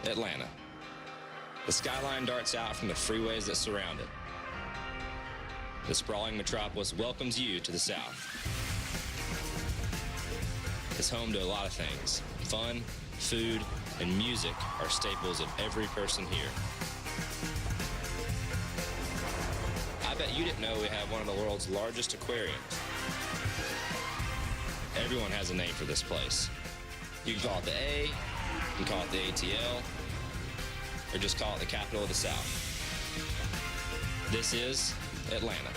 Atlanta. The skyline darts out from the freeways that surround it. The sprawling metropolis welcomes you to the south. It's home to a lot of things. Fun, food, and music are staples of every person here. I bet you didn't know we have one of the world's largest aquariums. Everyone has a name for this place. You can call it the A, you can call it the ATL, or just call it the capital of the South. This is Atlanta.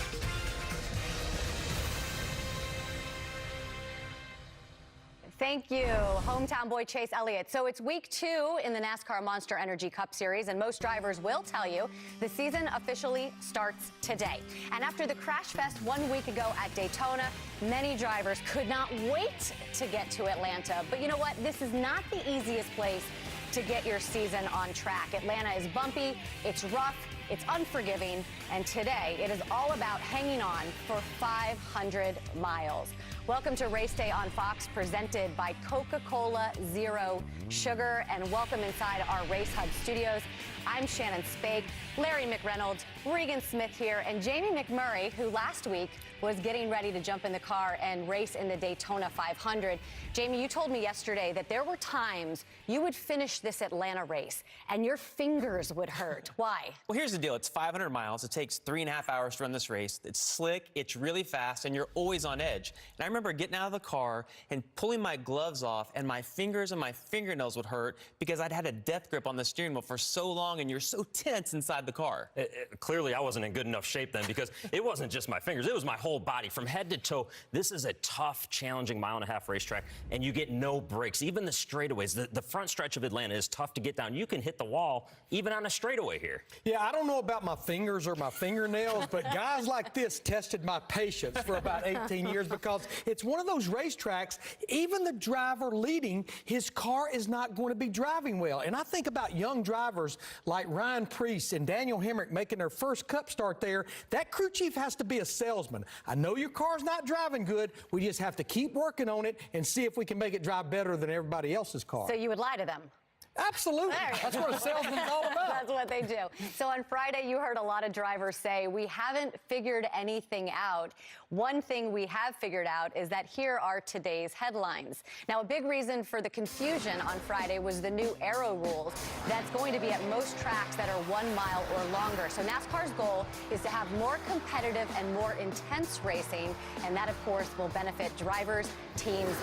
Thank you, hometown boy Chase Elliott. So it's week 2 in the NASCAR Monster Energy Cup Series, and most drivers will tell you the season officially starts today. And after the crash fest 1 week ago at Daytona, many drivers could not wait to get to Atlanta. But you know what? This is not the easiest place to get your season on track. Atlanta is bumpy, it's rough, it's unforgiving, and today it is all about hanging on for 500 miles. Welcome to Raceday on Fox, presented by Coca-Cola Zero Sugar, and welcome inside our Race Hub studios. I'm Shannon Spake, Larry McReynolds, Regan Smith here, and Jamie McMurray, who last week was getting ready to jump in the car and race in the Daytona 500. Jamie, you told me yesterday that there were times you would finish this Atlanta race and your fingers would hurt. Why? Well, here's the deal. It's 500 miles. It takes 3.5 hours to run this race. It's slick, it's really fast, and you're always on edge. And I remember getting out of the car and pulling my gloves off, and my fingers and my fingernails would hurt because I'd had a death grip on the steering wheel for so long, and you're so tense inside the car. Clearly, I wasn't in good enough shape then, because it wasn't just my fingers. It was my whole body from head to toe. This is a tough, challenging mile-and-a-half racetrack, and you get no breaks. Even the straightaways, the front stretch of Atlanta is tough to get down. You can hit the wall even on a straightaway here. Yeah, I don't know about my fingers or my fingernails, but guys like this tested my patience for about 18 years, because it's one of those racetracks, even the driver leading, his car is not going to be driving well. And I think about young drivers like Ryan Preece and Daniel Hemrick making their first Cup start there. That crew chief has to be a salesman. I know your car's not driving good. We just have to keep working on it and see if we can make it drive better than everybody else's car. So you would lie to them? Absolutely. That's what a salesman's all about. That's what they do. So on Friday, you heard a lot of drivers say, we haven't figured anything out. One thing we have figured out is that here are today's headlines. Now, a big reason for the confusion on Friday was the new aero rules that's going to be at most tracks that are 1 mile or longer. So NASCAR's goal is to have more competitive and more intense racing, and that, of course, will benefit drivers, teams,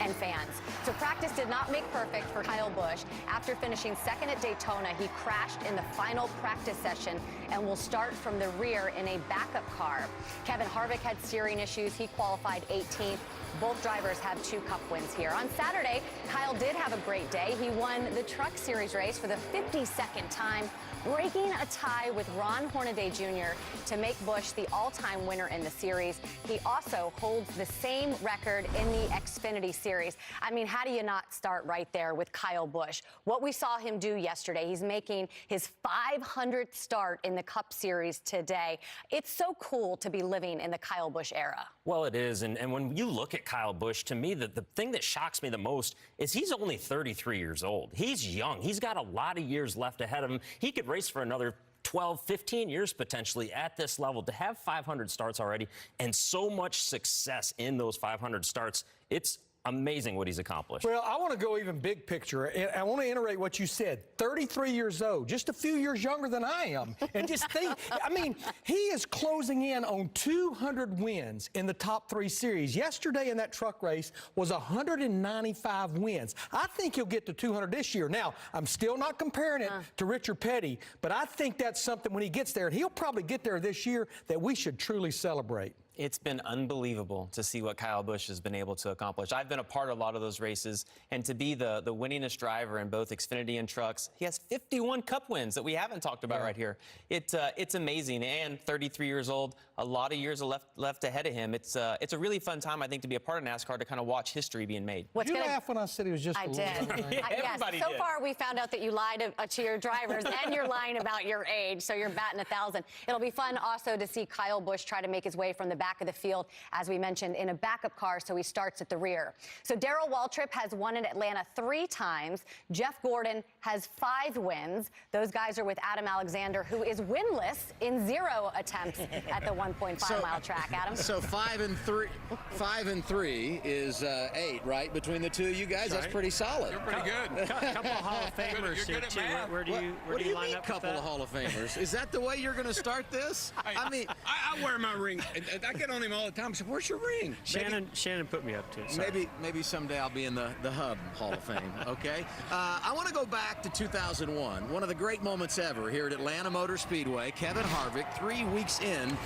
and fans. So practice did not make perfect for Kyle Busch. After finishing second at Daytona, he crashed in the final practice session and will start from the rear in a backup car. Kevin Harvick had steering issues. He qualified 18th. Both drivers have 2 Cup wins here. On Saturday, Kyle did have a great day. He won the Truck Series race for the 52nd time, breaking a tie with Ron Hornaday Jr. to make Busch the all-time winner in the series. He also holds the same record in the Xfinity Series. I mean, how do you not start right there with Kyle Busch? What we saw him do yesterday, he's making his 500th start in the Cup Series today. It's so cool to be living in the Kyle Busch era. Well, it is, and when you look at Kyle Busch, to me, the thing that shocks me the most is he's only 33 years old. He's young. He's got a lot of years left ahead of him. He could race for another 12, 15 years potentially at this level. To have 500 starts already and so much success in those 500 starts, it's amazing what he's accomplished. Well, I want to go even big picture, and I want to iterate what you said. 33 years old, just a few years younger than I am. And just think, I mean, he is closing in on 200 wins in the top 3 series. Yesterday in that truck race was 195 wins. I think he'll get to 200 this year. Now, I'm still not comparing it to Richard Petty, but I think that's something when he gets there, and he'll probably get there this year, that we should truly celebrate. It's been unbelievable to see what Kyle Busch has been able to accomplish. I've been a part of a lot of those races, and to be the winningest driver in both Xfinity and trucks, he has 51 Cup wins that we haven't talked about right here. It's amazing, and 33 years old, a lot of years left ahead of him. It's a really fun time, I think, to be a part of NASCAR, to kind of watch history being made. Did you laugh when I said he was just I did. Yes, so far we found out that you lied to your drivers, and you're lying about your age, so you're batting 1,000. It'll be fun also to see Kyle Busch try to make his way from the back back of the field, as we mentioned, in a backup car, so he starts at the rear. So Darrell Waltrip has won in Atlanta 3 times. Jeff Gordon has 5 wins. Those guys are with Adam Alexander, who is winless in 0 attempts at the 1.5-mile track. Adam? So 5 and 3 is 8, right? Between the two of you guys, that's pretty solid. You're pretty good. Couple of Hall of Famers You're good at too. math. Where do you line mean, up? couple of Hall of Famers? Is that the way you're going to start this? I mean, I wear my ring. I get on him all the time. I say, "Where's your ring?" Shannon put me up to it. Sorry. Maybe someday I'll be in the Hub Hall of Fame, okay? I want to go back to 2001, one of the great moments ever here at Atlanta Motor Speedway. Kevin Harvick, 3 weeks in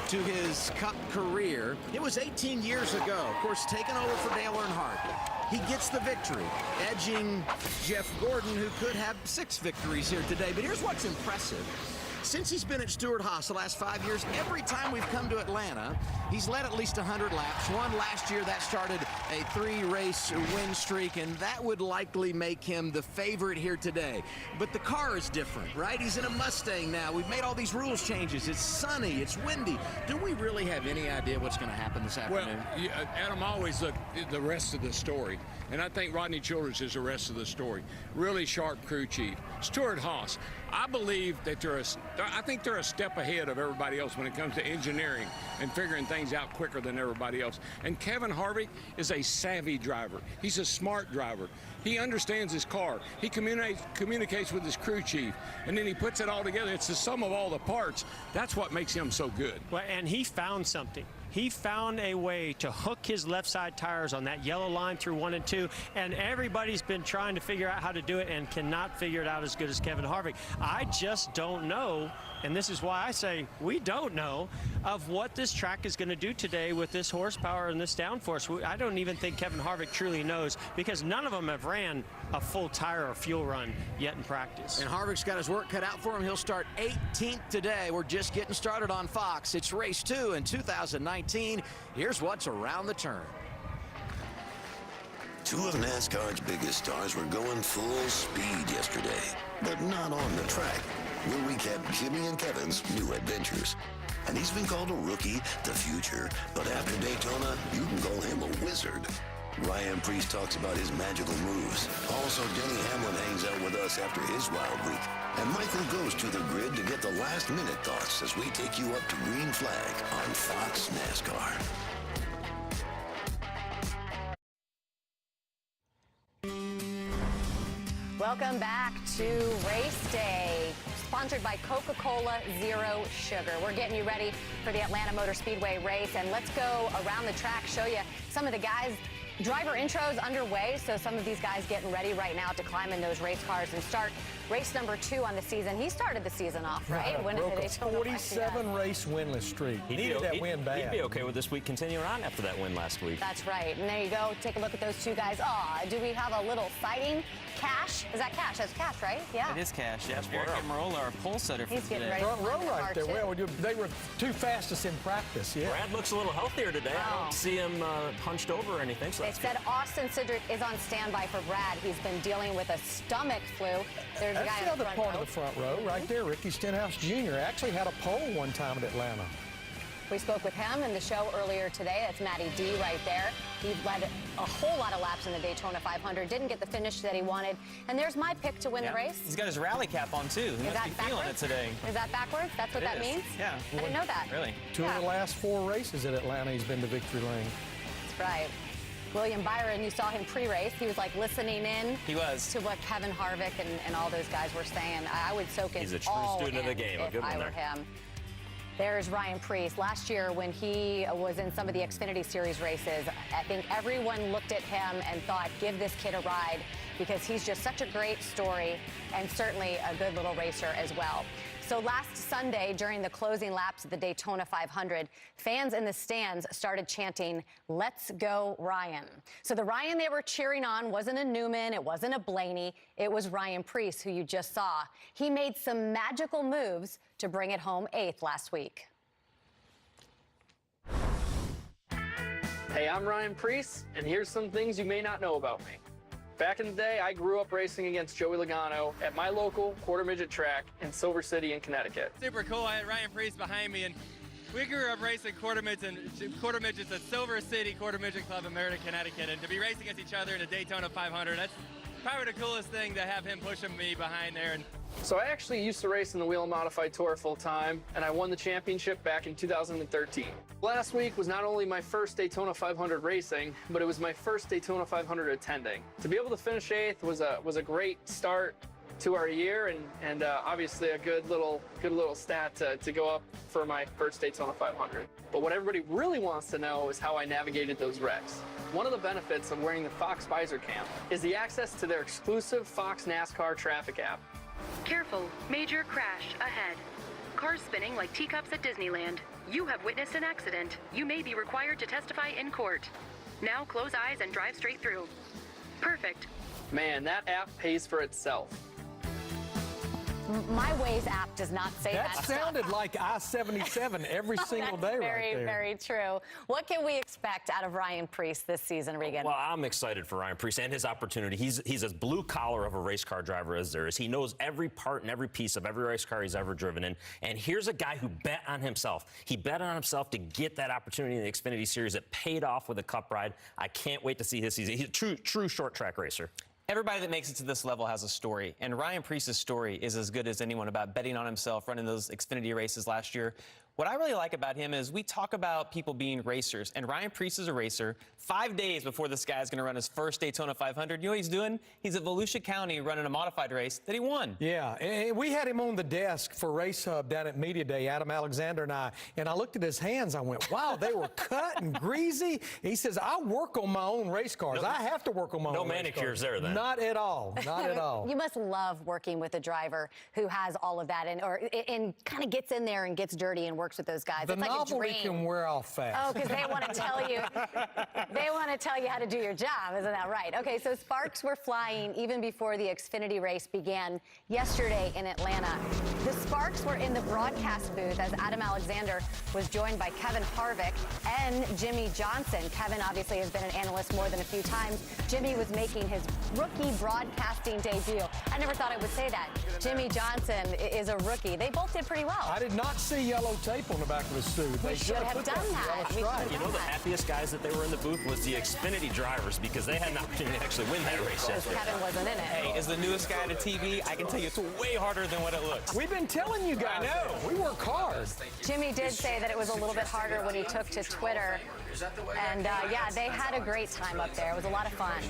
to his Cup career. It was 18 years ago, of course, taking over for Dale Earnhardt. He gets the victory, edging Jeff Gordon, who could have 6 victories here today. But here's what's impressive. Since he's been at Stewart-Haas the last 5 years, every time we've come to Atlanta, he's led at least 100 laps. Won last year. That started a 3-race win streak, and that would likely make him the favorite here today. But the car is different, right? He's in a Mustang now. We've made all these rules changes. It's sunny. It's windy. Do we really have any idea what's going to happen this afternoon? Well, Adam always looked at the rest of the story, and I think Rodney Childers is the rest of the story. Really sharp crew chief. Stewart-Haas, I believe that I think they're a step ahead of everybody else when it comes to engineering and figuring things out quicker than everybody else. And Kevin Harvick is a savvy driver. He's a smart driver. He understands his car. He communicates with his crew chief, and then he puts it all together. It's the sum of all the parts. That's what makes him so good. Well, and he found something. He found a way to hook his left side tires on that yellow line through 1 and 2, and everybody's been trying to figure out how to do it and cannot figure it out as good as Kevin Harvick. I just don't know, and this is why I say we don't know, of what this track is going to do today with this horsepower and this downforce. I don't even think Kevin Harvick truly knows, because none of them have ran a full tire or fuel run yet in practice. And Harvick's got his work cut out for him. He'll start 18th today. We're just getting started on Fox. It's race 2 in 2019. Here's what's around the turn. 2 of NASCAR's biggest stars were going full speed yesterday, but not on the track. We'll recap Jimmy and Kevin's new adventures. And he's been called a rookie, the future, but after Daytona, you can call him a wizard. Ryan Preece talks about his magical moves. Also, Denny Hamlin hangs out with us after his wild week. And Michael goes to the grid to get the last-minute thoughts as we take you up to Green Flag on Fox NASCAR. Welcome back to Race Day, sponsored by Coca-Cola Zero Sugar. We're getting you ready for the Atlanta Motor Speedway race, and let's go around the track, show you some of the guys. Driver intros underway, so some of these guys getting ready right now to climb in those race cars and start race number 2 on the season. He started the season off, right? Broke a 47-race winless streak. Needed that win bad. He'd be okay with this week continuing on after that win last week. That's right. And there you go. Take a look at those 2 guys. Do we have a little sighting? Cash? Is that Cash? That's Cash, right? Yeah. It is Cash. Yes, Eric Marola, our pole setter for He's getting today. ready. Front row right there. Well, they were 2 fastest in practice, yeah. Brad looks a little healthier today. I don't see him hunched over or anything. So They said Austin Cindric is on standby for Brad. He's been dealing with a stomach flu. There's a guy That's in the the other front part row. of the front row right there. Ricky Stenhouse Jr. actually had a pole one time at Atlanta. We spoke with him in the show earlier today. That's Matty D right there. He led a whole lot of laps in the Daytona 500. Didn't get the finish that he wanted. And there's my pick to win the race. He's got his rally cap on, too. He must be feeling it today. Is that backwards? That's what that means? Yeah. I didn't know that. Really? 2 of the last 4 races at Atlanta, he's been to victory lane. That's right. William Byron, you saw him pre-race. He was like listening in. He was. To what Kevin Harvick and all those guys were saying. I would soak it He's a true all student of the game. A if good one I were there. him. There's Ryan Preece. Last year when he was in some of the Xfinity Series races, I think everyone looked at him and thought, give this kid a ride, because he's just such a great story and certainly a good little racer as well. So last Sunday, during the closing laps of the Daytona 500, fans in the stands started chanting, "Let's go, Ryan." So the Ryan they were cheering on wasn't a Newman, it wasn't a Blaney, it was Ryan Preece, who you just saw. He made some magical moves to bring it home 8th last week. Hey, I'm Ryan Preece, and here's some things you may not know about me. Back in the day, I grew up racing against Joey Logano at my local quarter midget track in Silver City in Connecticut. Super cool. I had Ryan Preece behind me, and We grew up racing quarter midgets at Silver City Quarter Midget Club in Meriden, Connecticut, and to be racing against each other in a Daytona 500, that's probably the coolest thing, to have him pushing me behind there. So I actually used to race in the Wheel and Modified Tour full time, and I won the championship back in 2013. Last week was not only my first Daytona 500 racing, but it was my first Daytona 500 attending. To be able to finish 8th was a great start to our year, and obviously a good little stat to go up for my first Daytona 500. But what everybody really wants to know is how I navigated those wrecks. One of the benefits of wearing the Fox Visor Cam is the access to their exclusive Fox NASCAR traffic app. Careful, major crash ahead. Cars spinning like teacups at Disneyland. You have witnessed an accident. You may be required to testify in court. Now close eyes and drive straight through. Perfect. Man, that app pays for itself. My Waze app does not say that. That sounded like I-77 every single day very, right there. very true. What can we expect out of Ryan Preece this season, Regan? Well, I'm excited for Ryan Preece and his opportunity. He's as blue collar of a race car driver as there is. He knows every part and every piece of every race car he's ever driven in. And here's a guy who bet on himself. He bet on himself to get that opportunity in the Xfinity Series. It paid off with a Cup ride. I can't wait to see his season. He's a true short track racer. Everybody that makes it to this level has a story, and Ryan Preece's story is as good as anyone about betting on himself, running those Xfinity races last year. What I really like about him is we talk about people being racers, and Ryan Preece is a racer. 5 days before this guy's going to run his first Daytona 500, you know what he's doing? He's at Volusia County running a modified race that he won. Yeah, and we had him on the desk for Race Hub down at Media Day, Adam Alexander and I looked at his hands. I went, wow, they were cut and greasy. He says, I work on my own race cars. I have to work on my own race cars. No manicures there, then. Not at all. Not at all. You must love working with a driver who has all of that and kind of gets in there and gets dirty and works with those guys. The it's like novelty a dream. can wear off fast. Oh, because they want to tell you, how to do your job, isn't that right? Okay, so sparks were flying even before the Xfinity race began yesterday in Atlanta. The sparks were in the broadcast booth as Adam Alexander was joined by Kevin Harvick and Jimmy Johnson. Kevin obviously has been an analyst more than a few times. Jimmy was making his rookie broadcasting debut. I never thought I would say that. Jimmy Johnson is a rookie. They both did pretty well. I did not see yellow tape on the back of his suit. We should have done that. You know, the happiest guys that they were in the booth was the Xfinity drivers, because they had an opportunity to actually win that race yesterday. Kevin wasn't in it. Hey, as the newest guy to TV, I can tell you it's way harder than what it looks. We've been telling you guys. I know. We work hard. Jimmy did say that it was a little bit harder when he took to Twitter. And yeah, they had a great time up there. It was a lot of fun.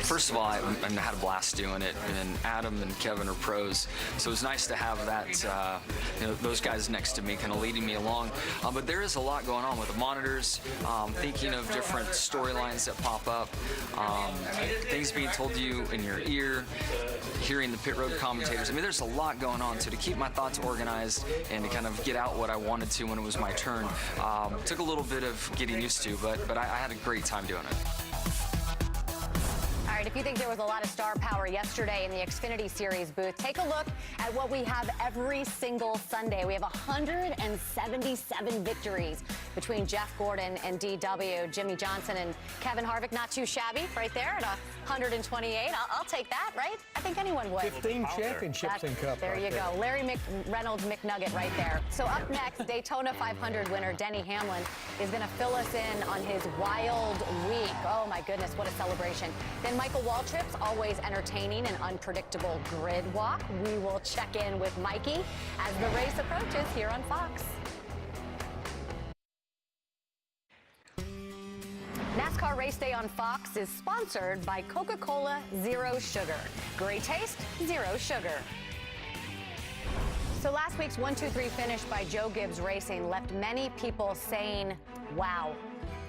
First of all, I had a blast doing it, and Adam and Kevin are pros, so it was nice to have that, those guys next to me kind of leading me along. But there is a lot going on with the monitors, thinking of different storylines that pop up, things being told to you in your ear, hearing the pit road commentators. I mean, there's a lot going on, so to keep my thoughts organized and to kind of get out what I wanted to when it was my turn, took a little bit of getting used to, but I had a great time doing it. All right, if you think there was a lot of star power yesterday in the Xfinity Series booth, take a look at what we have every single Sunday. We have 177 victories between Jeff Gordon and DW. Jimmy Johnson and Kevin Harvick, not too shabby right there at 128. I'll take that, right? I think anyone would. 15 championships in Cup. There you go. Larry McReynolds McNugget right there. So up next, Daytona 500 winner Denny Hamlin is going to fill us in on his wild week. Oh, my goodness, what a celebration. Then Michael Waltrip's always entertaining and unpredictable grid walk. We will check in with Mikey as the race approaches here on Fox. NASCAR Race Day on Fox is sponsored by Coca-Cola Zero Sugar. Great taste, zero sugar. So last week's 1-2-3 finish by Joe Gibbs Racing left many people saying, wow.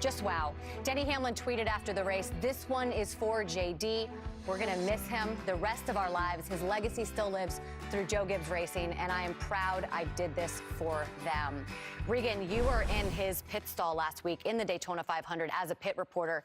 Just wow. Denny Hamlin tweeted after the race, "This one is for JD. We're going to miss him the rest of our lives. His legacy still lives through Joe Gibbs Racing, and I am proud I did this for them." Regan, you were in his pit stall last week in the Daytona 500 as a pit reporter.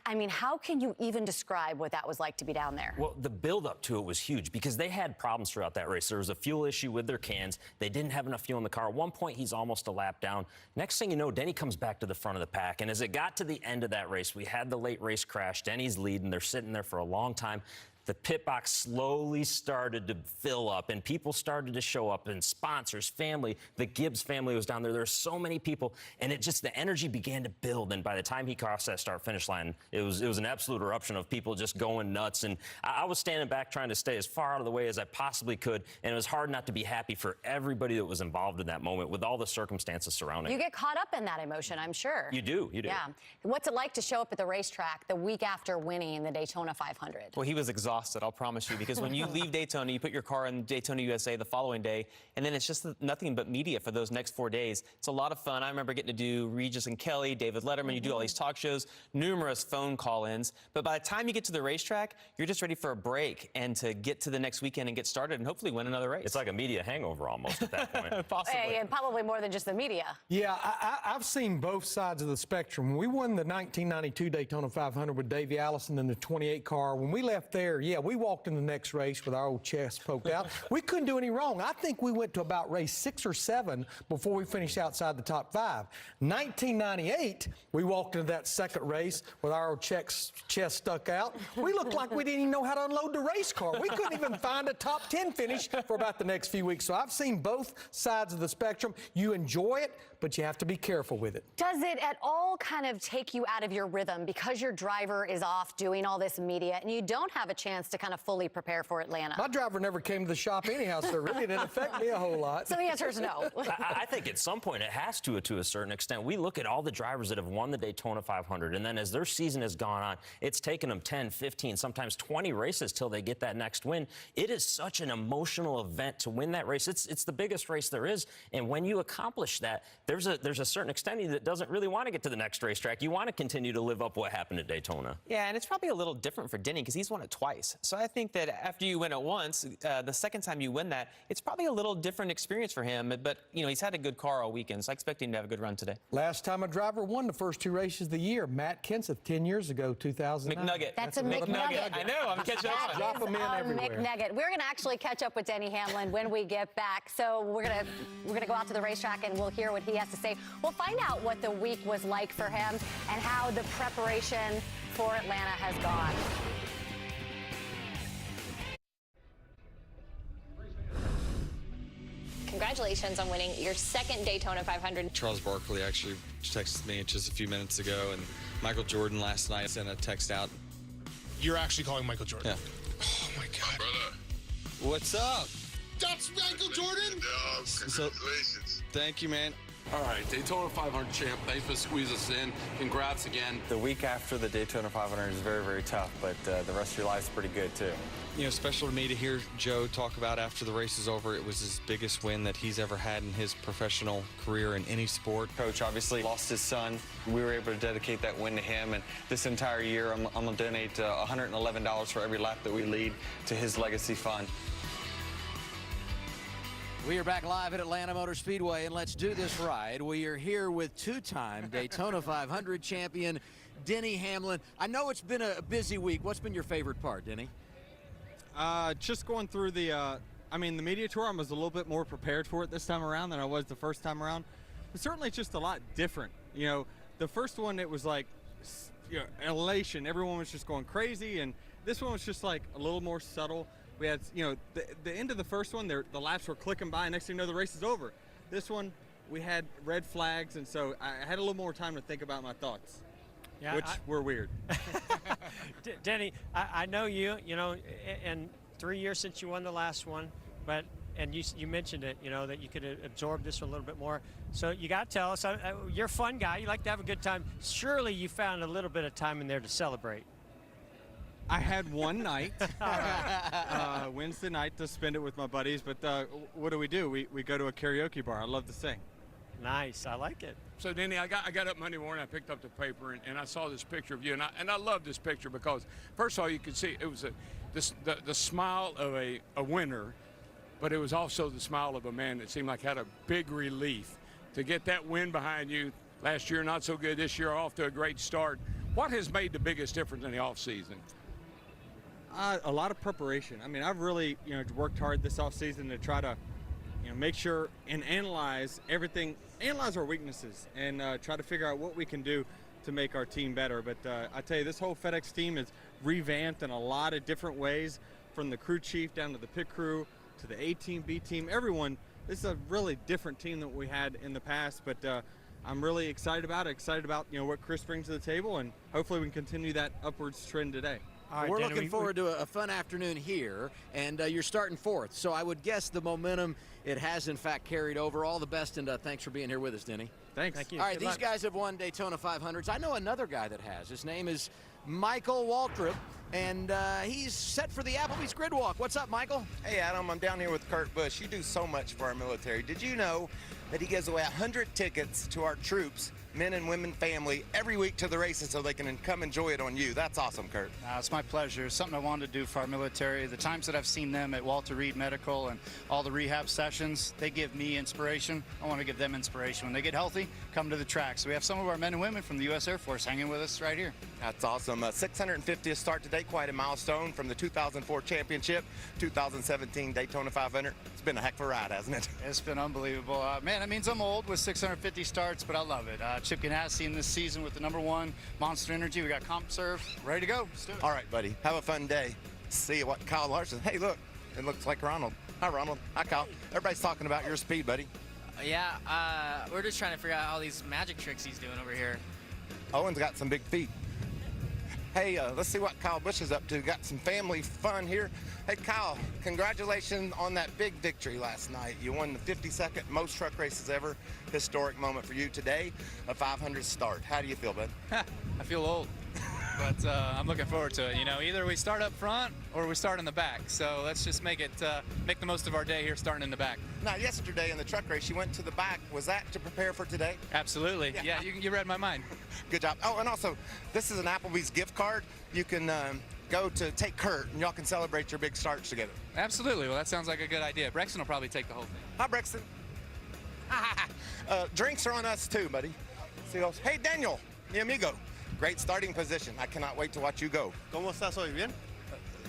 I mean, how can you even describe what that was like to be down there? Well, the build-up to it was huge because they had problems throughout that race. There was a fuel issue with their cans. They didn't have enough fuel in the car. At one point, he's almost a lap down. Next thing you know, Denny comes back to the front of the pack. And as it got to the end of that race, we had the late race crash. Denny's leading. They're sitting there for a long time. the pit box slowly started to fill up, and people started to show up, and sponsors, family, the Gibbs family was down there. There were so many people, and the energy began to build. And by the time he crossed that start-finish line, it was an absolute eruption of people just going nuts. And I was standing back trying to stay as far out of the way as I possibly could, and it was hard not to be happy for everybody that was involved in that moment with all the circumstances surrounding it. You get caught up in that emotion, I'm sure. You do. Yeah. What's it like to show up at the racetrack the week after winning the Daytona 500? Well, he was exhausted, I'll promise you, because when you leave Daytona, you put your car in Daytona, USA the following day, and then it's just nothing but media for those next 4 days. It's a lot of fun. I remember getting to do Regis and Kelly, David Letterman, you do all these talk shows, numerous phone call-ins, but by the time you get to the racetrack, you're just ready for a break and to get to the next weekend and get started and hopefully win another race. It's like a media hangover almost at that point. Possibly. And probably more than just the media. Yeah, I've seen both sides of the spectrum. We won the 1992 Daytona 500 with Davey Allison in the 28 car. When we left there, yeah, we walked in the next race with our old chest poked out. We couldn't do any wrong. I think we went to about race 6 or 7 before we finished outside the top 5. 1998, we walked into that second race with our old chest stuck out. We looked like we didn't even know how to unload the race car. We couldn't even find a top 10 finish for about the next few weeks. So I've seen both sides of the spectrum. You enjoy it, but you have to be careful with it. Does it at all kind of take you out of your rhythm because your driver is off doing all this media and you don't have a chance to kind of fully prepare for Atlanta? My driver never came to the shop anyhow, so it really didn't affect me a whole lot. So the answer is no. I think at some point it has to a certain extent. We look at all the drivers that have won the Daytona 500, and then as their season has gone on, it's taken them 10, 15, sometimes 20 races till they get that next win. It is such an emotional event to win that race. It's the biggest race there is, and when you accomplish that, there's a certain extent that doesn't really want to get to the next racetrack. You want to continue to live up what happened at Daytona. Yeah, and it's probably a little different for Denny because he's won it twice. So I think that after you win it once, the second time you win that, it's probably a little different experience for him. But, you know, he's had a good car all weekend, so I expect him to have a good run today. Last time a driver won the first 2 races of the year, Matt Kenseth, 10 years ago, 2009. McNugget. That's a McNugget. I know, I'm catching on. Drop them in everywhere. McNugget. We're going to actually catch up with Denny Hamlin when we get back. So we're going to go out to the racetrack and we'll hear what he has to say. We'll find out what the week was like for him and how the preparation for Atlanta has gone. Congratulations on winning your second Daytona 500. Charles Barkley actually texted me just a few minutes ago, and Michael Jordan last night sent a text out. You're actually calling Michael Jordan? Yeah. Oh, my God. Brother. What's up? That's Michael Jordan? Congratulations. Thank you, man. All right, Daytona 500 champ, thanks for squeezing us in. Congrats again. The week after the Daytona 500 is very, very tough, but the rest of your life's pretty good, too. You know, special to me to hear Joe talk about after the race is over, it was his biggest win that he's ever had in his professional career in any sport. Coach obviously lost his son. We were able to dedicate that win to him, and this entire year I'm going to donate $111 for every lap that we lead to his legacy fund. We are back live at Atlanta Motor Speedway, and let's do this ride. We are here with 2-time Daytona 500 champion Denny Hamlin. I know it's been a busy week. What's been your favorite part, Denny? Just going through the media tour. I was a little bit more prepared for it this time around than I was the first time around. But certainly it's just a lot different. You know, the first one, it was like, you know, elation. Everyone was just going crazy, and this one was just like a little more subtle. We had, you know, the end of the first one, the laps were clicking by, and next thing you know, the race is over. This one, we had red flags, and so I had a little more time to think about my thoughts, which were weird. Denny, I know you know, and 3 years since you won the last one, and you mentioned it, you know, that you could absorb this one a little bit more. So you got to tell us, you're a fun guy. You like to have a good time. Surely you found a little bit of time in there to celebrate. I had one night, Wednesday night, to spend it with my buddies. But what do? We go to a karaoke bar. I love to sing. Nice, I like it. So, Denny, I got up Monday morning, I picked up the paper, and I saw this picture of you, and I love this picture because, first of all, you could see it was the smile of a winner, but it was also the smile of a man that seemed like had a big relief to get that win behind you. Last year, not so good. This year, off to a great start. What has made the biggest difference in the offseason? A lot of preparation. I mean, I've really, you know, worked hard this offseason to try to, you know, make sure and analyze everything, analyze our weaknesses, and try to figure out what we can do to make our team better. But I tell you, this whole FedEx team is revamped in a lot of different ways, from the crew chief down to the pit crew to the A team, B team, everyone. This is a really different team than we had in the past, but I'm really excited about it. Excited about what Chris brings to the table, and hopefully we can continue that upwards trend today. All right, we're looking forward to a fun afternoon here, and you're starting fourth. So I would guess the momentum, it has in fact carried over. All the best, and thanks for being here with us, Denny. Thanks. Thank you. All right, Good these luck. guys have won Daytona 500s. I know another guy that has. His name is Michael Waltrip, and he's set for the Applebee's Grid Walk. What's up, Michael? Hey, Adam, I'm down here with Kurt Busch. You do so much for our military. Did you know that he gives away 100 tickets to our troops, men and women, family, every week to the races so they can come enjoy it on you? That's awesome, Kurt. It's my pleasure. It's something I wanted to do for our military. The times that I've seen them at Walter Reed Medical and all the rehab sessions, they give me inspiration. I want to give them inspiration. When they get healthy, come to the track. So we have some of our men and women from the U.S. Air Force hanging with us right here. That's awesome. 650th start today, quite a milestone from the 2004 championship, 2017 Daytona 500. It's been a heck of a ride, hasn't it? It's been unbelievable. Man, it means I'm old with 650 starts, but I love it. Chip Ganassi in this season with the #1 Monster Energy. We got Comp Serve, ready to go. Let's do it. All right, buddy. Have a fun day. See you. What Kyle Larson. Hey, look. It looks like Ronald. Hi, Ronald. Hi, Kyle. Everybody's talking about your speed, buddy. Yeah, we're just trying to figure out all these magic tricks he's doing over here. Owen's got some big feet. Hey, let's see what Kyle Busch is up to. Got some family fun here. Hey, Kyle, congratulations on that big victory last night. You won the 52nd most truck races ever. Historic moment for you today, a 500 start. How do you feel, bud? I feel old, but I'm looking forward to it. Either we start up front or we start in the back. So let's just make the most of our day here starting in the back. Now, yesterday in the truck race, you went to the back. Was that to prepare for today? Absolutely. Yeah, you read my mind. Good job. Oh, and also, this is an Applebee's gift card. You can go to take Kurt, and y'all can celebrate your big starts together. Absolutely. Well, that sounds like a good idea. Brexton will probably take the whole thing. Hi, Brexton. Drinks are on us too, buddy. See those? Hey, Daniel, mi amigo. Great starting position. I cannot wait to watch you go. ¿Cómo estás hoy? ¿Bien?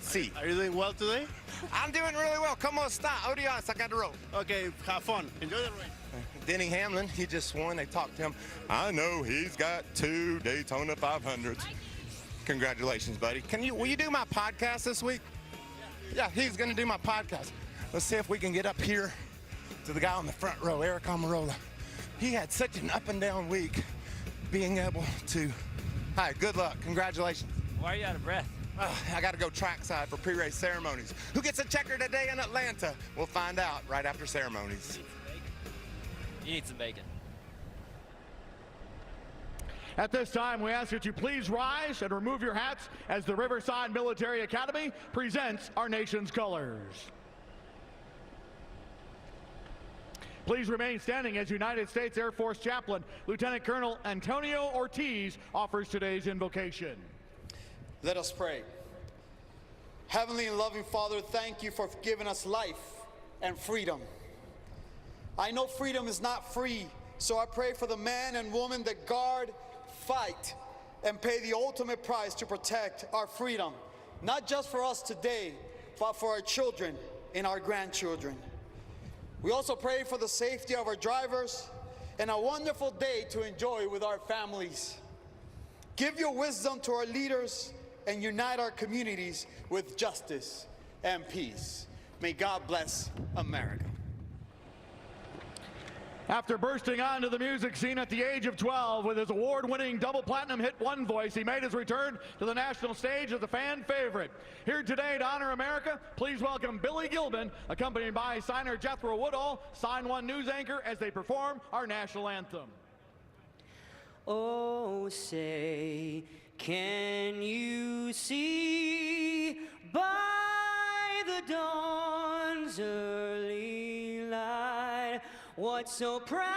Sí. Are you doing well today? I'm doing really well. ¿Cómo está? Odias, I got the rope. Okay, have fun. Enjoy the race. Denny Hamlin, he just won. They talked to him. I know he's got 2 Daytona 500s. Congratulations, buddy. Will you do my podcast this week? Yeah, he's going to do my podcast. Let's see if we can get up here to the guy on the front row, Eric Amarola. He had such an up and down week being able to. Hi, good luck. Congratulations. Why are you out of breath? I got to go trackside for pre-race ceremonies. Who gets a checker today in Atlanta? We'll find out right after ceremonies. You need some bacon. At this time, we ask that you please rise and remove your hats as the Riverside Military Academy presents our nation's colors. Please remain standing as United States Air Force Chaplain Lieutenant Colonel Antonio Ortiz offers today's invocation. Let us pray. Heavenly and loving Father, thank you for giving us life and freedom. I know freedom is not free, so I pray for the men and women that guard, fight, and pay the ultimate price to protect our freedom, not just for us today, but for our children and our grandchildren. We also pray for the safety of our drivers and a wonderful day to enjoy with our families. Give your wisdom to our leaders and unite our communities with justice and peace. May God bless America. After bursting onto the music scene at the age of 12 with his award-winning double platinum hit One Voice, he made his return to the national stage as a fan favorite. Here today to honor America, please welcome Billy Gillman, accompanied by signer Jethro Woodall, Sign One news anchor, as they perform our national anthem. Oh, say, can you see by the dawn's early light what so proudly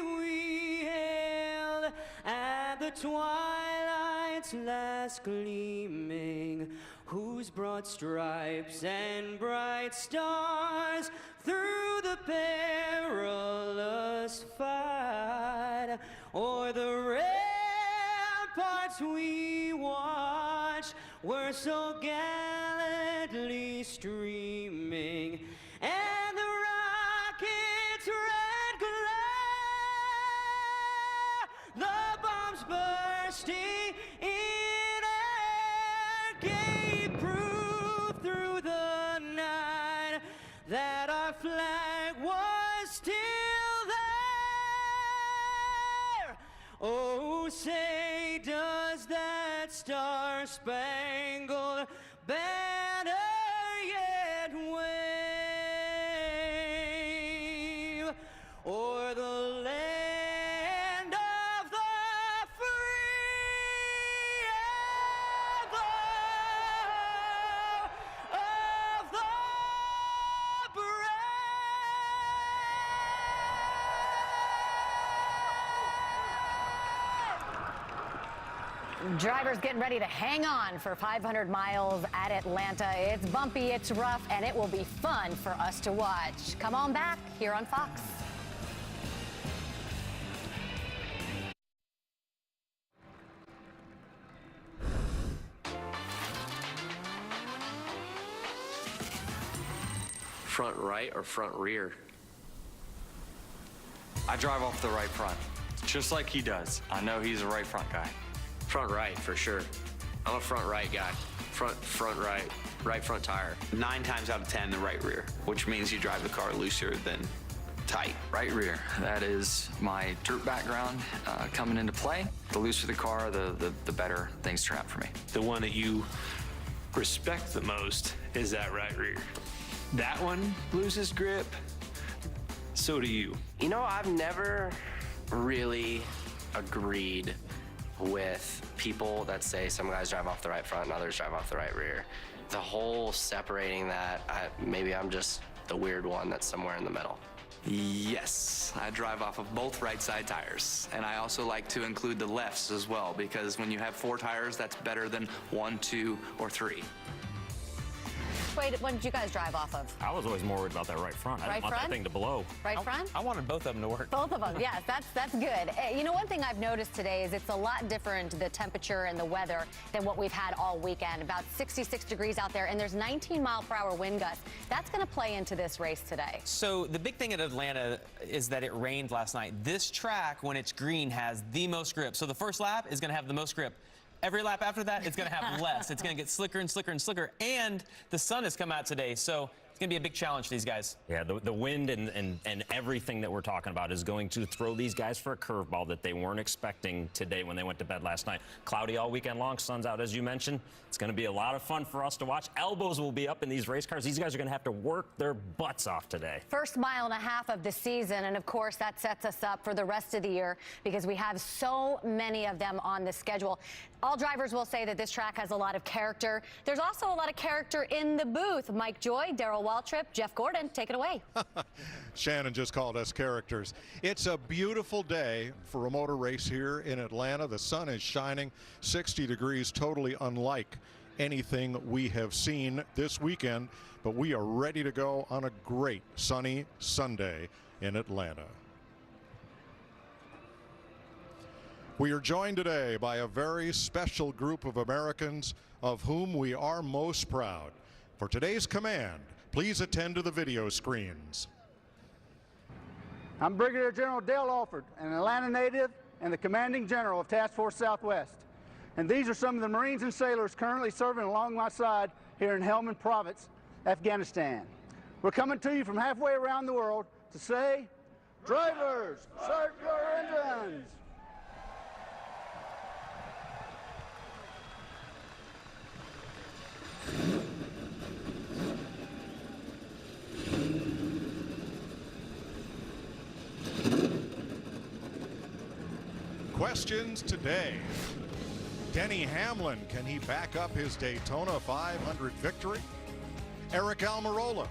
we hailed at the twilight's last gleaming, whose broad stripes and bright stars through the perilous fight o'er the ramparts we watched were so gallantly streaming, and the rocket's red glare, the bombs bursting in gave proof through the night that our flag was still there. Oh, say does that star-spangled banner yet wave o'er the land of the free and of the Drivers getting ready to hang on for 500 miles at Atlanta. It's bumpy, it's rough, and it will be fun for us to watch. Come on back here on Fox. Front right or front rear? I drive off the right front, just like he does. I know he's a right front guy. Front right for sure. I'm a front right guy. Front right, right front tire. 9 times out of 10, the right rear, which means you drive the car looser than tight. Right rear. That is my dirt background coming into play. The looser the car, the better things turn out for me. The one that you respect the most is that right rear. That one loses grip. So do you. You know, I've never really agreed with people that say some guys drive off the right front and others drive off the right rear. The whole separating that, maybe I'm just the weird one that's somewhere in the middle. Yes, I drive off of both right side tires. And I also like to include the lefts as well, because when you have 4 tires, that's better than 1, 2, or 3. Wait, what did you guys drive off of? I was always more worried about that right front. I Right didn't want front? that thing to blow. Right front? I wanted both of them to work. Both of them, yes, that's good. You know, one thing I've noticed today is it's a lot different, the temperature and the weather, than what we've had all weekend. About 66 degrees out there, and there's 19-mile-per-hour wind gusts. That's going to play into this race today. So the big thing at Atlanta is that it rained last night. This track, when it's green, has the most grip. So the first lap is going to have the most grip. Every lap after that, it's going to have less. It's going to get slicker and slicker and slicker. And the sun has come out today, so it's going to be a big challenge for these guys. Yeah, the wind and everything that we're talking about is going to throw these guys for a curveball that they weren't expecting today when they went to bed last night. Cloudy all weekend long, sun's out, as you mentioned. It's going to be a lot of fun for us to watch. Elbows will be up in these race cars. These guys are going to have to work their butts off today. First mile and a half of the season, and of course that sets us up for the rest of the year because we have so many of them on the schedule. All drivers will say that this track has a lot of character. There's also a lot of character in the booth. Mike Joy, Darrell Waltrip, Jeff Gordon, take it away. Shannon just called us characters. It's a beautiful day for a motor race here in Atlanta. The sun is shining, 60 degrees, totally unlike anything we have seen this weekend, but we are ready to go on a great sunny Sunday in Atlanta. We are joined today by a very special group of Americans of whom we are most proud. For today's command, please attend to the video screens. I'm Brigadier General Dale Alford, an Atlanta native and the Commanding General of Task Force Southwest. And these are some of the Marines and sailors currently serving along my side here in Helmand Province, Afghanistan. We're coming to you from halfway around the world to say, drivers, start your engines! Questions today. Denny Hamlin, can he back up his Daytona 500 victory? Eric Almirola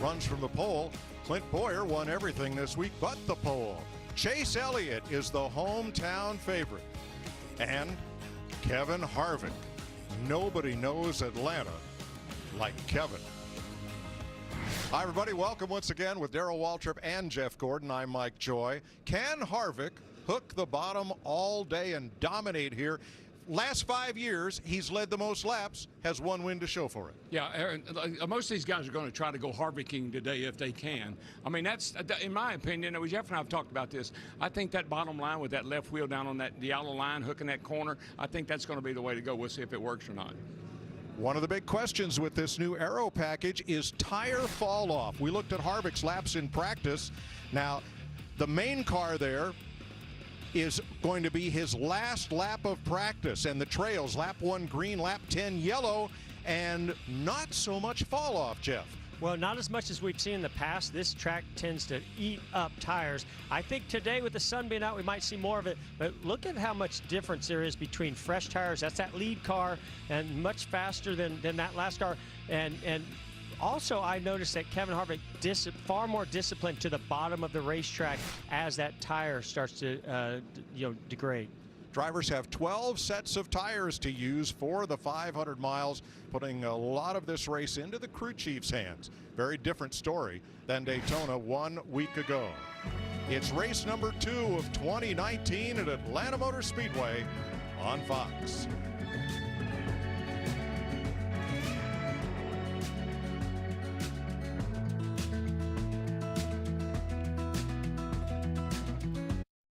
runs from the pole. Clint Boyer won everything this week but the pole. Chase Elliott is the hometown favorite. And Kevin Harvick. Nobody knows Atlanta like Kevin. Hi, everybody. Welcome once again with Darrell Waltrip and Jeff Gordon. I'm Mike Joy. Can Harvick hook the bottom all day and dominate here? Last 5 years, he's led the most laps, has 1 win to show for it. Yeah, Aaron, most of these guys are going to try to go Harvicking today if they can. I mean, that's, in my opinion, Jeff and I have talked about this. I think that bottom line with that left wheel down on that yellow line, hooking that corner, I think that's going to be the way to go. We'll see if it works or not. One of the big questions with this new aero package is tire fall off. We looked at Harvick's laps in practice. Now, the main car there is going to be his last lap of practice, and the trails, lap 1 green, lap 10 yellow, and not so much fall off, Jeff. Well, not as much as we've seen in the past. This track tends to eat up tires. I think today with the sun being out, we might see more of it. But look at how much difference there is between fresh tires. That's that lead car, and much faster than that last car. And also, I noticed that Kevin Harvick far more disciplined to the bottom of the racetrack as that tire starts to degrade. Drivers have 12 sets of tires to use for the 500 miles, putting a lot of this race into the crew chief's hands. Very different story than Daytona 1 week ago. It's race number 2 of 2019 at Atlanta Motor Speedway on Fox.